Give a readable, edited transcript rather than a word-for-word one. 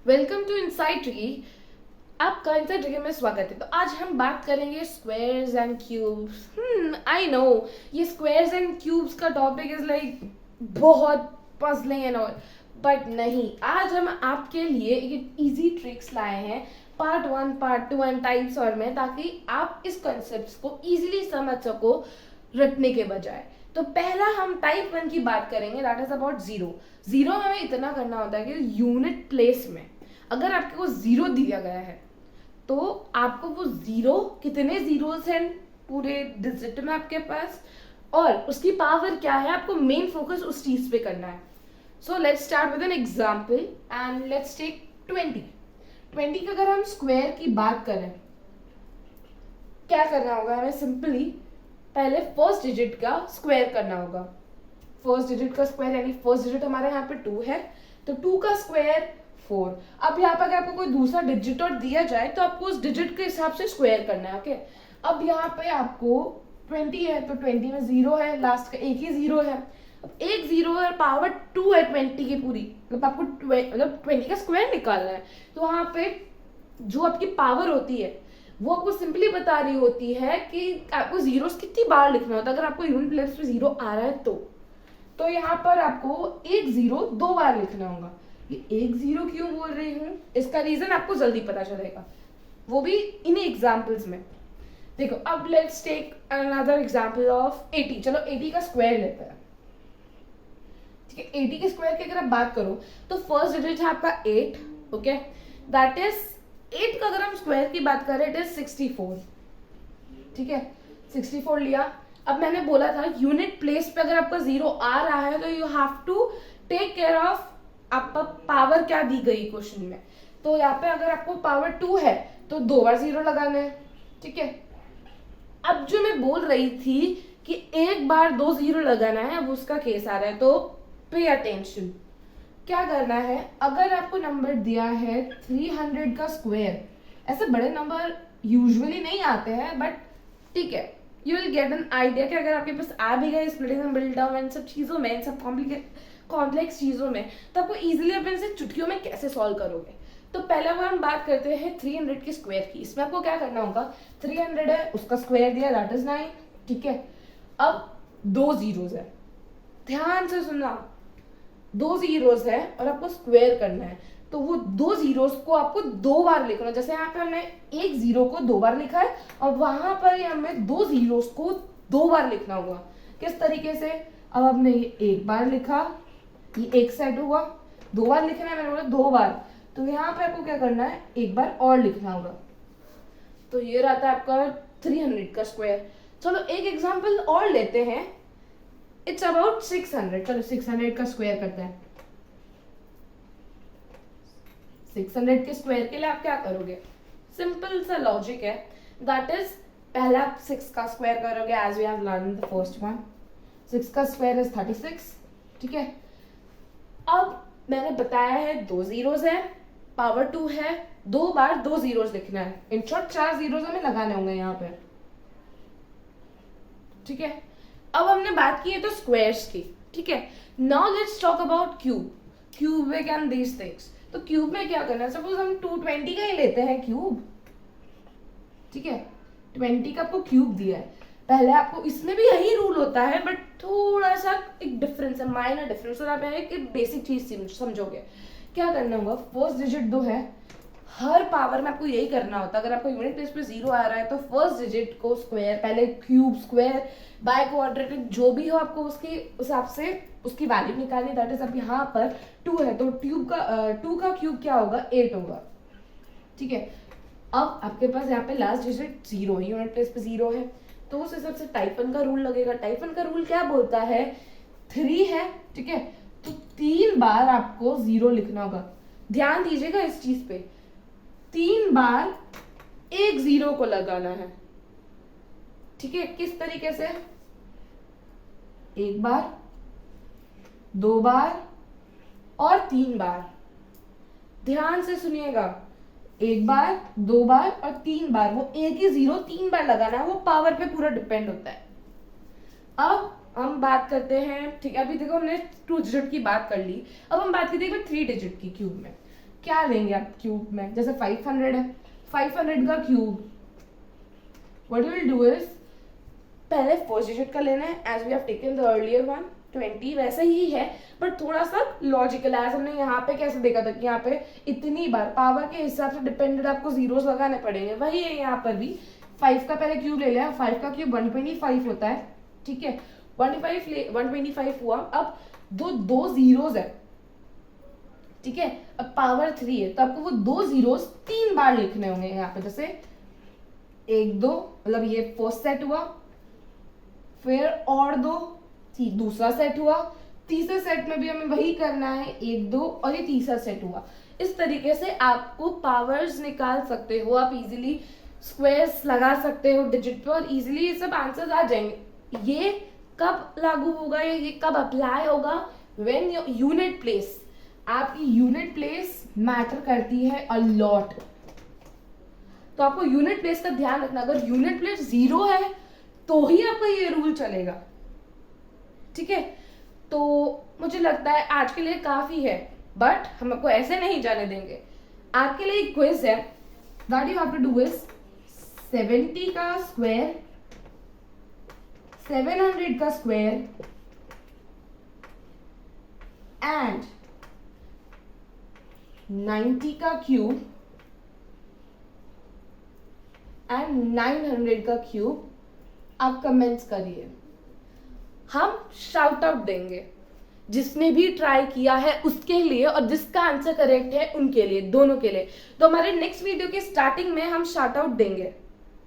Welcome to Inside Tree. आपका Inside Tree में स्वागत है। तो आज हम बात करेंगे squares and cubes. I know ये स्क्वायर्स एंड क्यूब्स का टॉपिक इज लाइक बहुत पजलिंग एंड ऑल, बट नहीं, आज हम आपके लिए एक इजी ट्रिक्स लाए हैं पार्ट 1, पार्ट 2 एंड टाइप्स और में, ताकि आप इस कॉन्सेप्ट्स को इजीली समझ सको रटने के बजाय। तो पहला हम टाइप 1 की बात करेंगे, that is about zero. Zero में हमें इतना करना होता है कि यूनिट प्लेस में अगर आपको वो जीरो दिया गया है तो आपको वो जीरो, कितने जीरोस हैं पूरे डिजिट में आपके पास और उसकी पावर क्या है, आपको मेन फोकस उस चीज पे करना है। So let's start with an example and let's take 20 का अगर हम स्क्वायर की बात करें, क्या करना होगा हमें? सिंपली पहले फर्स्ट डिजिट का स्क्वायर करना होगा। फर्स्ट डिजिट का स्क्वायर यानी फर्स्ट डिजिट हमारे यहाँ पे 2 है, तो 2 का स्क्वायर 4। अब यहाँ पर अगर आपको कोई दूसरा डिजिट और दिया जाए तो आपको उस डिजिट के हिसाब से स्क्वायर करना है। ओके, अब यहाँ पे आपको 20 है तो 20 में 0 है, लास्ट का एक ही 0 है। अब एक 0 है, पावर 2 है 20 की पूरी, मतलब आपको 20 का स्क्वायर निकालना है। तो वहाँ पे जो आपकी पावर होती है वो आपको सिंपली बता रही होती है कि आपको जीरोस कितनी बार लिखना होता है। अगर आपको यूनिट प्लेस पे 0 आ रहा है तो यहाँ पर आपको एक 0 2 बार लिखना होगा। ये एक 0 क्यों बोल रही हूँ, इसका रीजन आपको जल्दी पता चलेगा, वो भी इन्हीं एग्जाम्पल्स में। देखो, अब let's take another example of 80। चलो 80 का स्क्वायर लेते हैं। ठीक है, 80 के स्क्वायर की अगर आप बात करो तो फर्स्ट डिजिट है आपका 8। ओके, दैट इज 8 का अगर हम स्क्वायर की बात करें इट इज 64। ठीक है, 64 लिया। अब मैंने बोला था यूनिट प्लेस पे अगर आपका 0 आ रहा है तो you have to take care of आपका पावर क्या दी गई क्वेश्चन में। तो यहाँ पे अगर आपको पावर 2 है तो 2 बार 0 लगाना है। ठीक है, अब जो मैं बोल रही थी कि एक बार 2 0 लगाना है, अब उसका केस आ रहा है, तो पे अटेंशन। क्या करना है, अगर आपको नंबर दिया है 300 का स्क्वायर, ऐसे बड़े नंबर यूजुअली नहीं आते हैं बट ठीक है, you will get an idea कि अगर आपके पास आ भी गए splitting and build down in सब चीज़ों में, इन सब कॉम्प्लेक्स चीज़ों में, तो आपको इजीली आप इनसे चुटकियों में कैसे सॉल्व करोगे। तो पहला बार हम बात करते हैं 300 के स्क्वायर की। इसमें आपको क्या करना होगा, 300 है उसका स्क्वायर दिया दैट इज 9। ठीक है, अब 2 जीरोस है, ध्यान से सुनना, 2 जीरोस है और आपको स्क्वायर करना है, तो वो 2 जीरोस को आपको 2 बार लिखना है। जैसे यहाँ पे हमने एक 0 को 2 बार लिखा है और वहां पर हमें 2 जीरोस को 2 बार लिखना होगा। किस तरीके से, अब हमने ये एक बार लिखा, ये एक साइड हुआ, 2 बार लिखना है, मैंने बोला 2 बार, तो यहाँ पे आपको क्या करना है, एक बार और लिखना होगा। तो ये रहता है आपका 300 का स्क्वायर। चलो एक एग्जाम्पल और लेते हैं, इट्स अबाउट 600। चलो 600 का स्क्वायर करते हैं। 600 के स्क्वायर के लिए आप क्या करोगे, सिंपल सा लॉजिक है, दैट इज पहला आप 6 का स्क्वायर करोगे as we have learn the first one. 6 का स्क्वायर इज 36। ठीक है, अब मैंने बताया है 2 जीरोस है, पावर 2 है, 2 बार 2 जीरोस लिखना है। इन शॉर्ट 4 जीरोस हमें लगाने होंगे यहाँ पे। ठीक है, अब हमने बात की है तो स्क्वायर्स की। ठीक है, now let's talk about cube. Cubic and these things. तो क्यूब में क्या करना है, सपोज हम 220 का ही लेते हैं क्यूब। ठीक है, 20 का आपको क्यूब दिया है, पहले आपको, इसमें भी यही रूल होता है बट थोड़ा सा एक डिफरेंस है, माइनर डिफरेंस, और आप एक बेसिक चीज समझोगे। क्या करना होगा, फर्स्ट डिजिट 2 है, हर पावर में आपको यही करना होता है। अगर आपको यूनिट प्लेस पे 0 आ रहा है तो फर्स्ट डिजिट को स्क्वायर, पहले क्यूब, स्क्वायर, बाय क्वाड्रेटिक जो भी हो, आपको उसके हिसाब से उसकी वैल्यू निकालनी। दैट इज अब यहाँ पर 2 है तो 2 का क्यूब क्या होगा, 8 होगा। ठीक है, अब आपके पास यहाँ पे लास्ट डिजिट 0 है, यूनिट प्लेस पे 0 है, तो उस हिसाब से टाइप 1 का रूल लगेगा। टाइप 1 का रूल क्या बोलता है, 3 है। ठीक है, तो 3 बार आपको 0 लिखना होगा। ध्यान दीजिएगा इस चीज पे, 3 बार एक 0 को लगाना है। ठीक है, किस तरीके से, एक बार, 2 बार और 3 बार। ध्यान से सुनिएगा, एक बार, 2 बार और 3 बार, वो एक ही 0 3 बार लगाना है, वो पावर पे पूरा डिपेंड होता है। अब हम बात करते हैं, ठीक है, अभी देखो हमने 2 डिजिट की बात कर ली, अब हम बात करते हैं 3 डिजिट की क्यूब में। क्या लेंगे आप क्यूब में? जैसे 500 है, 500 का cube, what you will do is, पहले फर्स्ट डिजिट का लेना है as we have taken the earlier one 20, वैसे ही है बट थोड़ा सा लॉजिकल है। हमने यहाँ पे कैसे देखा था कि यहाँ पे इतनी बार पावर के हिसाब से डिपेंडेंट आपको जीरोस लगाने पड़ेंगे, वही है यहाँ पर भी। 5 का पहले क्यूब ले लिया, 5 का क्यूब 125 होता है, ठीक है, 125 हुआ। अब दो जीरोस है, ठीक है, अब पावर 3 है तो आपको वो 2 जीरोस 3 बार लिखने होंगे यहाँ पे। जैसे 1 2, मतलब ये फर्स्ट सेट हुआ, फिर और 2, दूसरा सेट हुआ, तीसरे सेट में भी हमें वही करना है, 1 2, और ये तीसरा सेट हुआ। इस तरीके से आपको पावर्स निकाल सकते हो, आप इजीली स्क्वायर्स लगा सकते हो डिजिट पे और इजीली ये सब आंसर्स आ जाएंगे। ये कब लागू होगा, ये कब अप्लाई होगा, व्हेन यूनिट प्लेस, आपकी यूनिट प्लेस मैटर करती है अ लॉट। तो आपको यूनिट प्लेस का ध्यान रखना, अगर यूनिट प्लेस 0 है तो ही आपका ये रूल चलेगा, ठीक है। तो मुझे लगता है आज के लिए काफी है, बट हम आपको ऐसे नहीं जाने देंगे। आपके लिए एक क्विज है, what you have to do is 70 का स्क्वायर, 700 का स्क्वायर एंड 90 का क्यूब एंड 900 का क्यूब आप कमेंट्स करिए। हम शाउट आउट देंगे जिसने भी ट्राई किया है उसके लिए, और जिसका आंसर करेक्ट है उनके लिए, दोनों के लिए। तो हमारे नेक्स्ट वीडियो के स्टार्टिंग में हम शाउट आउट देंगे।